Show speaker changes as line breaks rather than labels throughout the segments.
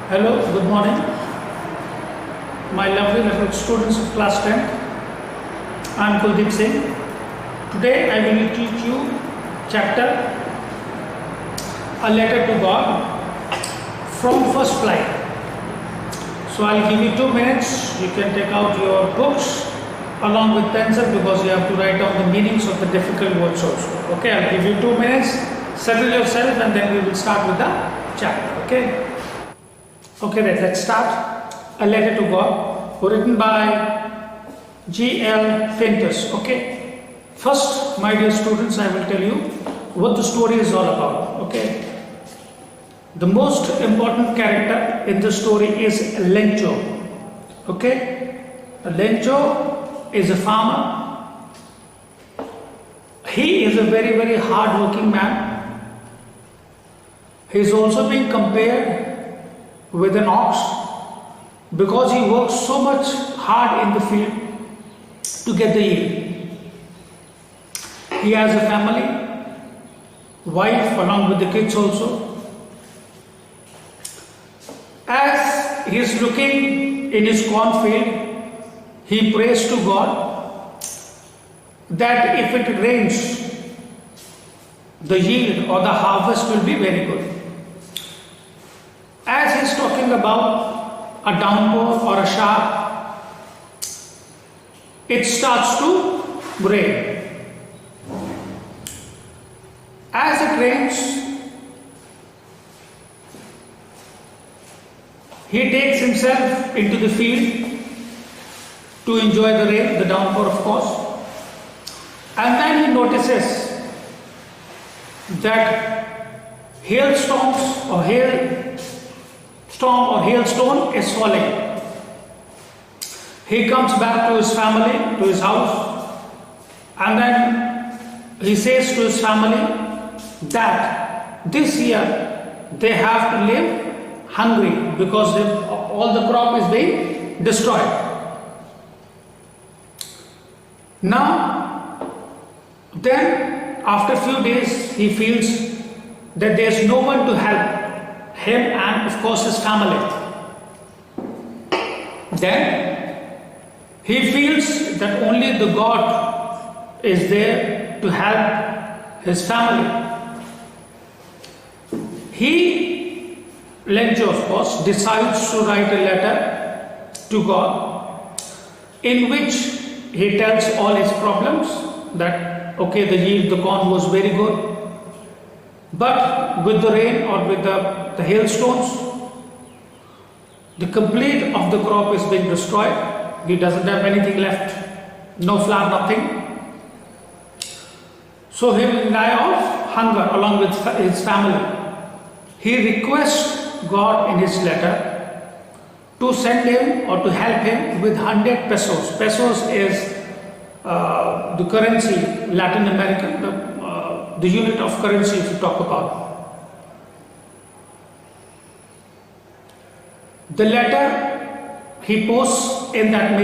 Hello, good morning, my lovely little students of class 10th. I am Kuldeep Singh. Today I will teach you chapter A Letter to God from First Flight. So I'll give you 2 minutes. You can take out your books along with pencil because you have to write down the meanings of the difficult words also. Okay, I'll give you 2 minutes. Settle yourself and then we will start with the chapter. Okay, let's start. A Letter to God, written by G.L. Fintus. Okay, first, my dear students, I will tell you what the story is all about. Okay, the most important character in the story is Lencho. Okay, Lencho is a farmer. He is a very, very hard-working man. He is also being compared with an ox because he works so much hard in the field to get the yield. He has a family, wife along with the kids also. As he is looking in his cornfield, he prays to God that if it rains, the yield or the harvest will be very good. As he is talking about a downpour or a shower, it starts to rain. As it rains, he takes himself into the field to enjoy the rain, the downpour of course, and then he notices that hailstorms or hailstone is falling. He comes back to his family, to his house, and then he says to his family that this year they have to live hungry because all the crop is being destroyed. Now, then after a few days he feels that there is no one to help him and of course his family. Then he feels that only the God is there to help his family. He, Lencho of course, decides to write a letter to God in which he tells all his problems that okay, the yield, the corn was very good, but with the rain or with the hailstones, the complete of the crop is being destroyed. He doesn't have anything left, no flour, nothing. So he will die of hunger along with his family. He requests God in his letter to send him or to help him with 100 pesos. Pesos is the currency, Latin American, the unit of currency if you talk about. The letter he posts in that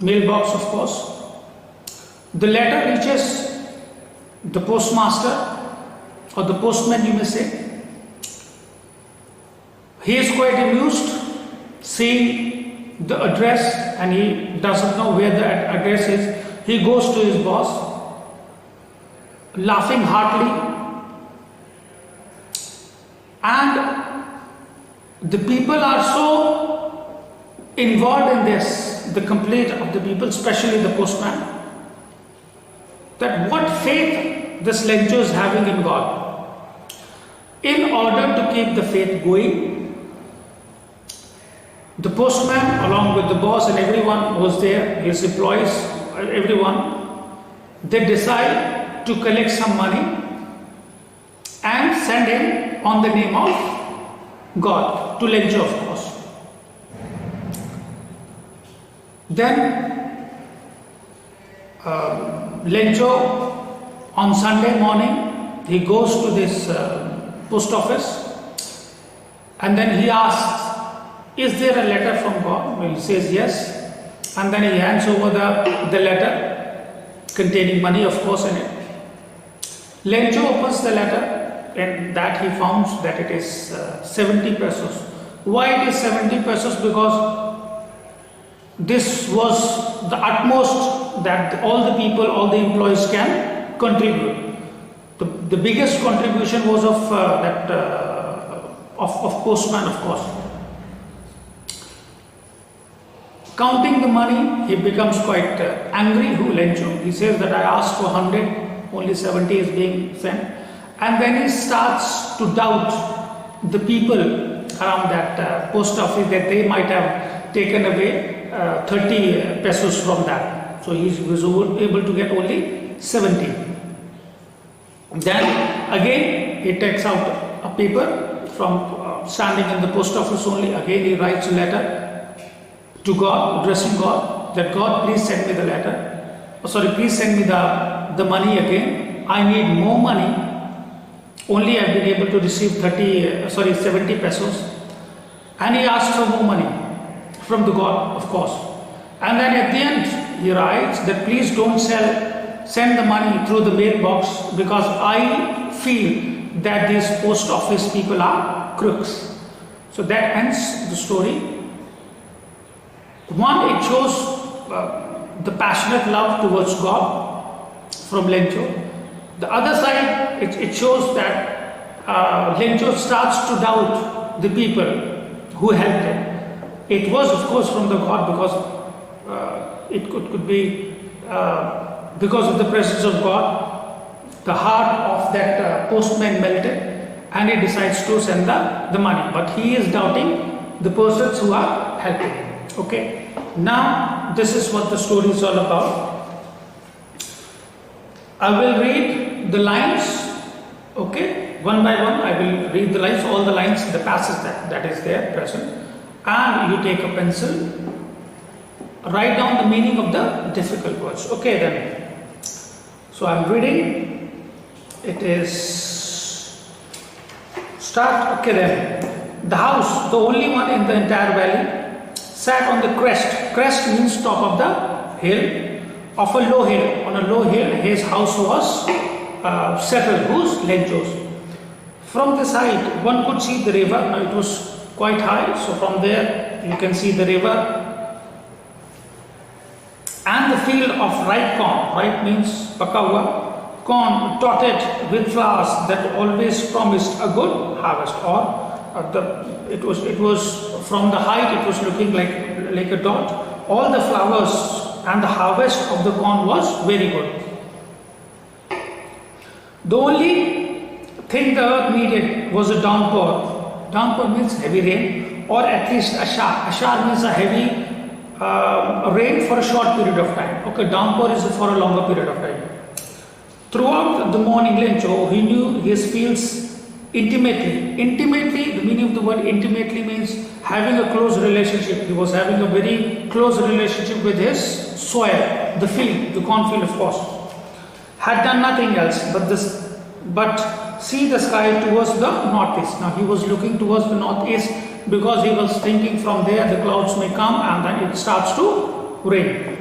mailbox of course. The letter reaches the postmaster or the postman you may say. He is quite amused seeing the address and he doesn't know where the address is. He goes to his boss laughing heartily, and the people are so involved in this, the complete of the people, especially the postman, that what faith this Lencho is having in God. In order to keep the faith going, the postman along with the boss and everyone who was there, his employees, everyone, they decide to collect some money and send him on the name of God, to Lencho of course. Then Lencho on Sunday morning, he goes to this post office and then he asks, is there a letter from God? Well, he says yes, and then he hands over the letter containing money of course in it. Lencho opens the letter and that he found that it is 70 pesos. Why it is 70 pesos? Because this was the utmost that all the people, all the employees can contribute. The biggest contribution was of of postman, of course. Counting the money, he becomes quite angry, who Lencho. He says that I asked for 100, only 70 is being sent. And then he starts to doubt the people around that post office that they might have taken away 30 pesos from that. So he was able to get only 70. Then again he takes out a paper from standing in the post office only. Again he writes a letter to God, addressing God, that God, please send me the letter. Oh, sorry, please send me the money again. I need more money. Only I've been able to receive 70 pesos. And he asks for more money from the God, of course. And then at the end, he writes that please don't send the money through the mailbox, because I feel that these post office people are crooks. So that ends the story. One, it shows the passionate love towards God from Lencho. The other side, it shows that Lencho starts to doubt the people who helped him. It was, of course, from the God, because it could be because of the presence of God. The heart of that postman melted, and he decides to send the money. But he is doubting the persons who are helping him. Okay, now this is what the story is all about. I will read the lines, okay, one by one. I will read the lines, all the lines, the passage that is there present, and you take a pencil, write down the meaning of the difficult words. Okay, then. So I'm reading. It is start. Okay, then. The house, the only one in the entire valley, sat on the crest. Crest means top of the hill, of a low hill. On a low hill, his house was settled. Whose? Lencho's. From this height, one could see the river. Now it was quite high, so from there you can see the river and the field of ripe corn. Ripe means paka corn dotted with flowers that always promised a good harvest. Or it was from the height, it was looking like a dot. All the flowers and the harvest of the corn was very good. The only thing the earth needed was a downpour. Downpour means heavy rain, or at least ashar. Ashar means a heavy rain for a short period of time. Okay, downpour is for a longer period of time. Throughout the morning, Lencho, he knew his fields intimately. Intimately, the meaning of the word intimately means having a close relationship. He was having a very close relationship with his soil, the field, the cornfield, of course. Had done nothing else but see the sky towards the northeast. Now he was looking towards the northeast because he was thinking from there the clouds may come and then it starts to rain.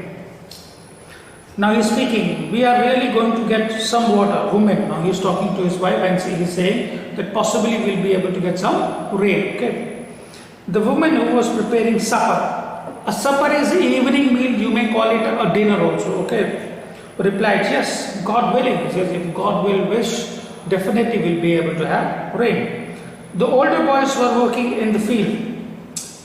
Now he's speaking, we are really going to get some water, women. Now he's talking to his wife and he's saying that possibly we'll be able to get some rain. Okay. The woman who was preparing supper. A supper is an evening meal, you may call it a dinner also. Okay. Replied, yes, God willing. He says, if God will wish, definitely we'll be able to have rain. The older boys were working in the field,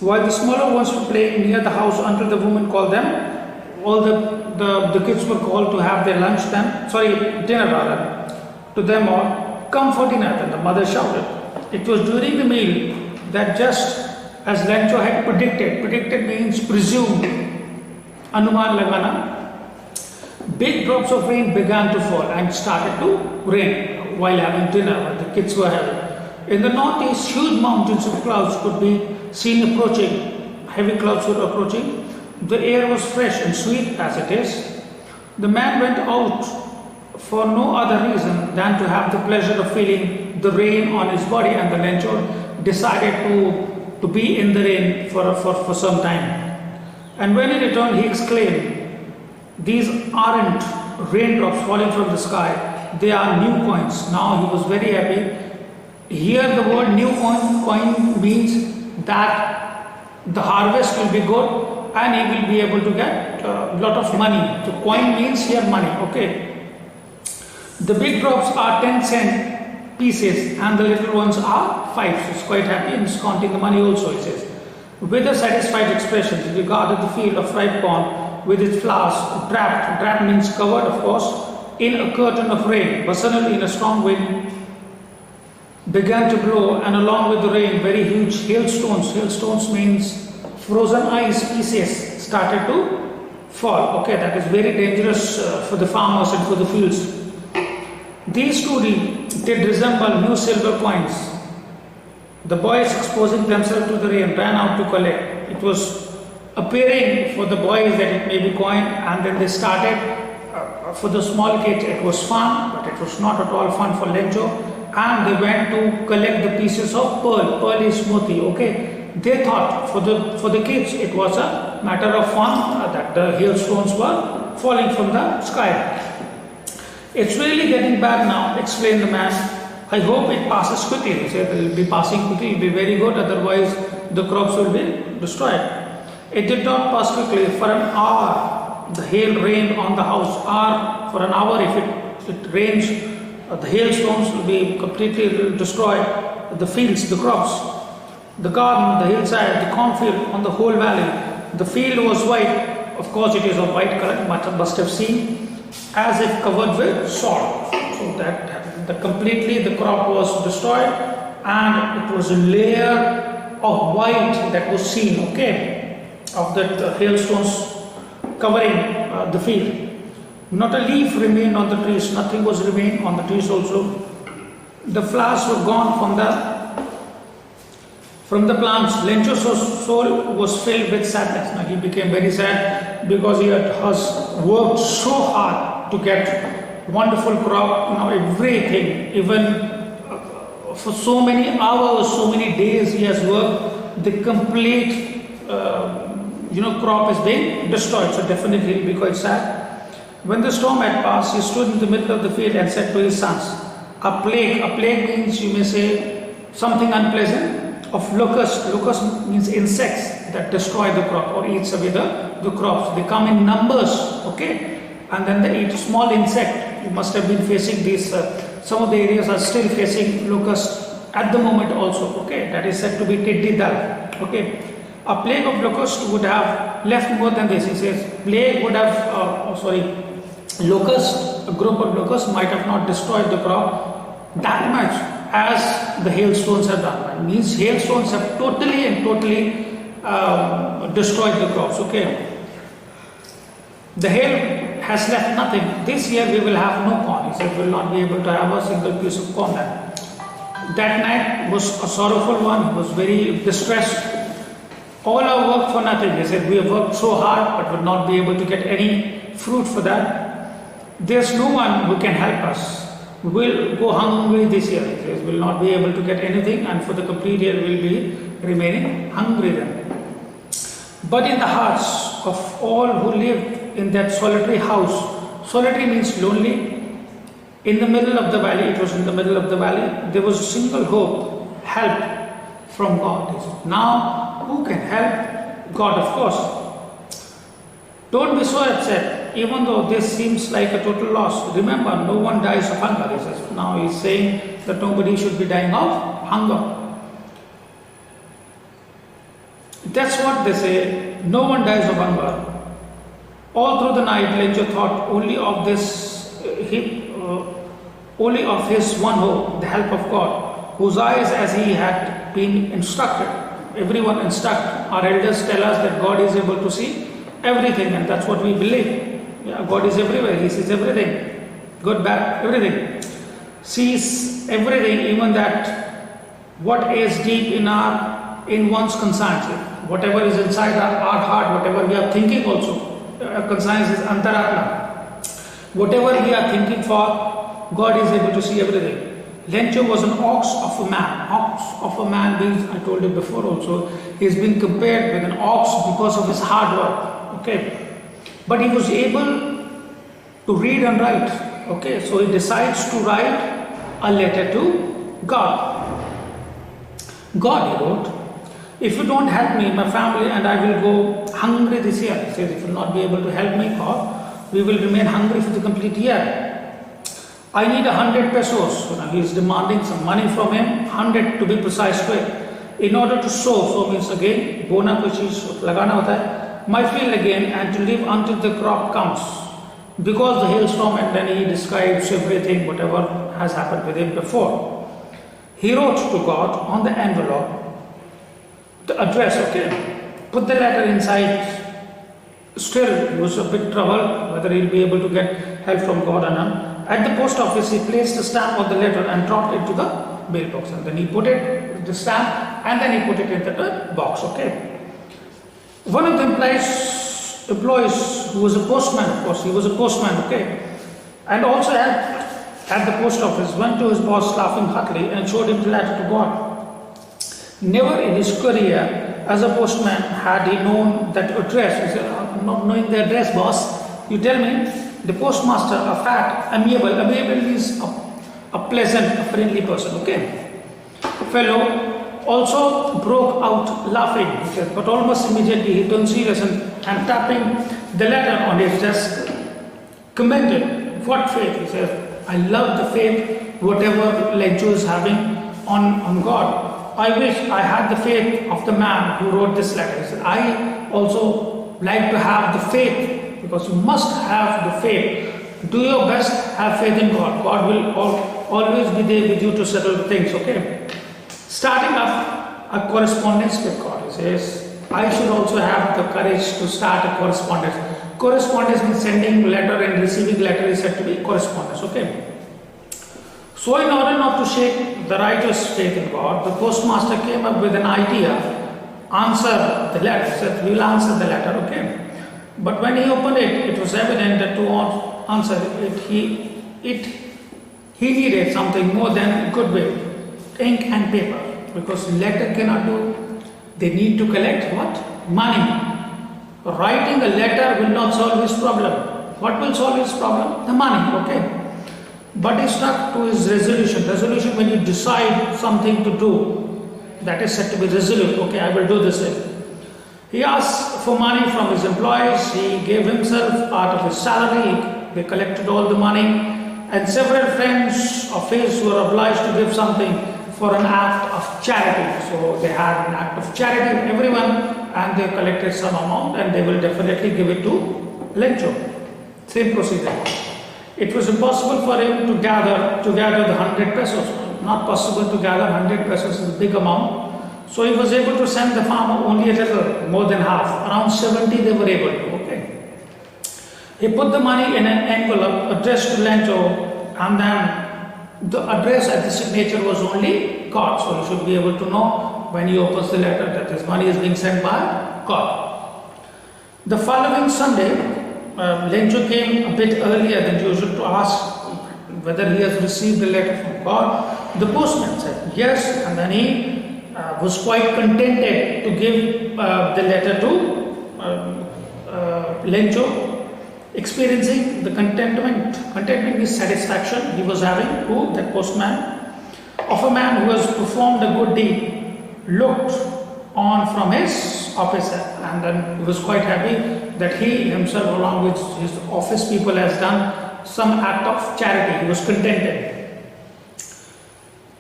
while the smaller ones were playing near the house until the woman called them. All the kids were called to have their lunch dinner rather, to them all, come for dinner. Then the mother shouted. It was during the meal that just as Lencho had predicted means presumed, Anuman Lagana, big drops of rain began to fall and started to rain while having dinner, what the kids were having. In the northeast, huge mountains of clouds could be seen approaching. Heavy clouds were approaching. The air was fresh and sweet as it is. The man went out for no other reason than to have the pleasure of feeling the rain on his body, and the Lencho decided to be in the rain for some time. And when he returned, he exclaimed, these aren't raindrops falling from the sky, they are new coins. Now he was very happy. Here the word new coin means that the harvest will be good and he will be able to get a lot of money. So coin means here money, okay. The big drops are 10-cent pieces and the little ones are 5. So he's quite happy and he's counting the money also, he says. With a satisfied expression, he regarded the field of ripe corn with its flowers wrapped. Wrapped means covered, of course, in a curtain of rain. But suddenly, in a strong wind began to blow, and along with the rain, very huge hailstones. Hailstones means frozen ice pieces started to fall. Okay, that is very dangerous for the farmers and for the fields. These two did resemble new silver coins. The boys, exposing themselves to the rain, ran out to collect. It was appearing for the boys that it may be coin, and then they started. For the small kids, it was fun, but it was not at all fun for Lencho. And they went to collect the pieces of pearl. Pearl is moti. Okay, they thought for the kids it was a matter of fun that the hailstones were falling from the sky. It's really getting bad now, explained the man. I hope it passes quickly. He said it will be passing quickly, it will be very good, otherwise the crops will be destroyed. It did not pass quickly. For an hour, the hail rained on the house. For an hour, if it rains, the hailstones will be completely destroyed. The fields, the crops, the garden, the hillside, the cornfield, on the whole valley. The field was white. Of course, it is of white color. Must have seen, as if covered with salt. So that completely the crop was destroyed, and it was a layer of white that was seen, okay, of the hailstones covering the field. Not a leaf remained on the trees, nothing was remained on the trees also. The flowers were gone from the plants. Lencho's soul was filled with sadness. Now he became very sad because he has worked so hard to get wonderful crop, everything, even for so many hours, so many days he has worked, the complete crop is being destroyed. So definitely he will be quite sad. When the storm had passed, he stood in the middle of the field and said to his sons, a plague means, you may say, something unpleasant, of locust means insects that destroy the crop or eats away the crops. They come in numbers, okay, and then they eat small insect. You must have been facing these, some of the areas are still facing locusts at the moment also, okay, that is said to be tiddi dal, okay. A plague of locusts would have left more than this. He says, plague would have, a group of locusts might have not destroyed the crop that much as the hailstones have done. It means hailstones have totally destroyed the crops, okay. The hail has left nothing. This year we will have no corn. He said we will not be able to have a single piece of corn. That night was a sorrowful one. He was very distressed. All our work for nothing. He said we have worked so hard but will not be able to get any fruit for that. There's no one who can help us. We will go hungry this year. He says we will not be able to get anything, and for the complete year we will be remaining hungry then. But in the hearts of all who lived in that solitary house, solitary means lonely, in the middle of the valley, it was in the middle of the valley, there was a single hope, help from God. Now, who can help? God, of course. Don't be so upset, even though this seems like a total loss. Remember, no one dies of hunger. He says. Now he's saying that nobody should be dying of hunger. That's what they say. No one dies of hunger. All through the night, Lencho thought only of his one hope, the help of God, whose eyes, as he had been instructed, everyone instruct. Our elders tell us that God is able to see everything, and that's what we believe. Yeah, God is everywhere. He sees everything, good, bad, everything. Sees everything, even that what is deep in one's conscience, whatever is inside our heart, whatever we are thinking also. Conscience is antaratma. Whatever we are thinking for, God is able to see everything. Lencho was an ox of a man. Ox of a man means, I told you before also, he has been compared with an ox because of his hard work. Okay, but he was able to read and write. Okay, so he decides to write a letter to God. God, he wrote, if you don't help me, my family and I will go hungry this year. He says, if you will not be able to help me, God, we will remain hungry for the complete year. I need 100 pesos. He is demanding some money from him, 100 to be precise to it, in order to sow. So means again, bona koi cheez lagana hota hai, my field again, and to live until the crop comes. Because the hailstorm, and then he describes everything, whatever has happened with him before. He wrote to God on the envelope the address, okay, put the letter inside. Still, he was a bit troubled whether he'll be able to get help from God or not. At the post office, he placed the stamp on the letter and dropped it to the mailbox. And then he put it, the stamp, and then he put it into the box, okay. One of the employees who was a postman, of course, he was a postman, okay, and also helped at the post office, went to his boss laughing heartily and showed him the letter to God. Never in his career as a postman had he known that address. He said, not knowing the address, boss, you tell me. The postmaster, a fat, amiable means a pleasant, a friendly person, okay. Fellow also broke out laughing, he said, but almost immediately he turned serious and tapping the letter on his desk, commended, what faith, he says, I love the faith whatever Lencho is having on God. I wish I had the faith of the man who wrote this letter. He said, I also like to have the faith, because you must have the faith. Do your best, have faith in God. God will always be there with you to settle things, okay? Starting up a correspondence with God. He says, I should also have the courage to start a correspondence. Correspondence means sending letter and receiving letter is said to be correspondence, okay? So in order not to shake the righteous faith in God, the postmaster came up with an idea, answer the letter. He said, we will answer the letter, okay? But when he opened it, it was evident that to answer it, he needed something more than goodwill, ink and paper, because letter cannot do. They need to collect what? Money. Writing a letter will not solve his problem. What will solve his problem? The money, okay? But he stuck to his resolution. Resolution, when you decide something to do, that is said to be resolute. Okay, I will do this thing. He asked for money from his employees. He gave himself part of his salary. They collected all the money. And several friends of his were obliged to give something for an act of charity. So they had an act of charity, everyone, and they collected some amount, and they will definitely give it to Lencho. Same procedure. It was impossible for him to gather the 100 pesos. Not possible to gather 100 pesos is a big amount. So he was able to send the farmer only a little, more than half. Around 70 they were able to, okay. He put the money in an envelope addressed to Lencho, and then the address at the signature was only God. So he should be able to know when he opens the letter that his money is being sent by God. The following Sunday, Lencho came a bit earlier than usual to ask whether he has received a letter from God. The postman said yes, and then he was quite contented to give the letter to Lencho, experiencing the contentment is satisfaction he was having. Who? That postman, of a man who has performed a good deed, looked on from his office, and then he was quite happy that he himself, along with his office people, has done some act of charity. He was contented.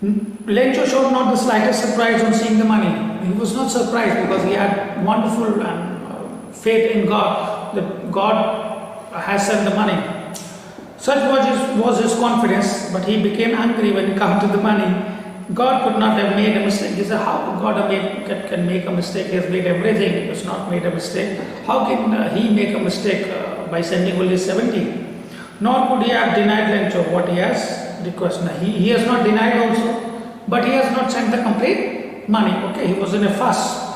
Lencho showed not the slightest surprise on seeing the money. He was not surprised because he had wonderful faith in God, that God has sent the money. Such was his confidence, but he became angry when he came to the money. God could not have made a mistake. He said, how could God can make a mistake? He has made everything. He has not made a mistake. How can he make a mistake by sending only 70? Nor could he have denied Lencho what he has requested. He has not denied also, but he has not sent the complete money. Okay, he was in a fuss.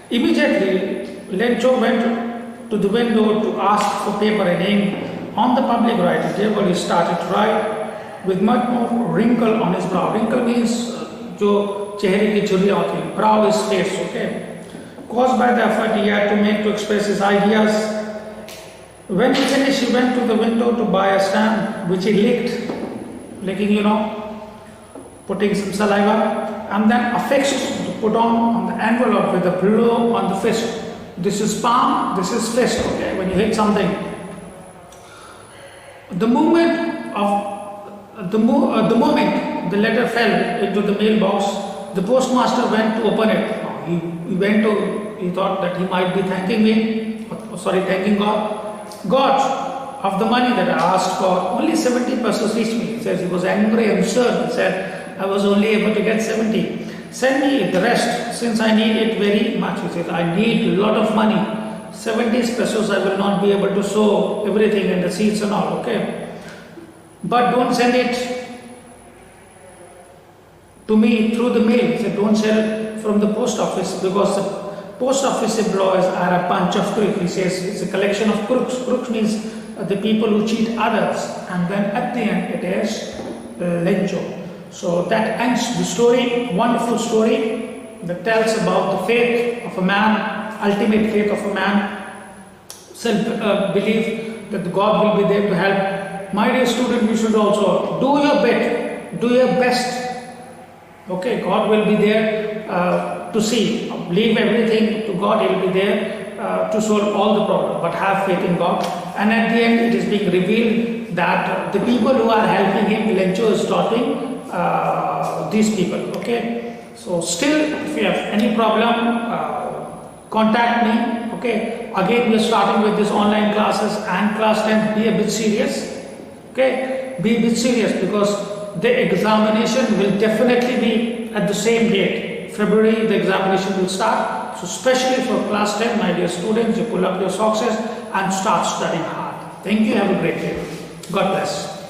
Immediately, Lencho went to the window to ask for paper and ink. On the public writing table, he started to write with much more wrinkle on his brow. Wrinkle means जो चेहरे की झुर्रियां होती हैं. Brow is face, okay. Caused by the effort he had to make to express his ideas. When he finished, he went to the window to buy a stamp, which he licking, putting some saliva, and then affixed put on the envelope with a blow on the fist. This is palm, this is fist, okay, when you hit something. The moment the letter fell into the mailbox, the postmaster went to open it. He thought that he might be thanking God of the money that I asked for. Only 70 pesos reached me. He says he was angry and absurd. He said, I was only able to get 70. Send me the rest, since I need it very much. He said, I need a lot of money. 70 pesos I will not be able to sow everything and the seeds and all, okay? But don't send it to me through the mail. He said, don't sell from the post office, because the post office employees are a bunch of crooks. He says it's a collection of crooks. Crooks means the people who cheat others, and then at the end it is lencho. So that ends the story, wonderful story that tells about the faith of a man, ultimate faith of a man, self-belief that God will be there to help. My dear student, you should also do your bit, do your best. Okay, God will be there to see. Leave everything to God, He will be there to solve all the problems. But have faith in God. And at the end, it is being revealed that the people who are helping him, Lencho is stopping these people. Okay, so still, if you have any problem, contact me. Okay, again we are starting with this online classes and class 10. Be a bit serious. Okay, be a bit serious, because the examination will definitely be at the same date. February the examination will start. So especially for class 10, my dear students, you pull up your socks and start studying hard. Thank you. Have a great day. God bless.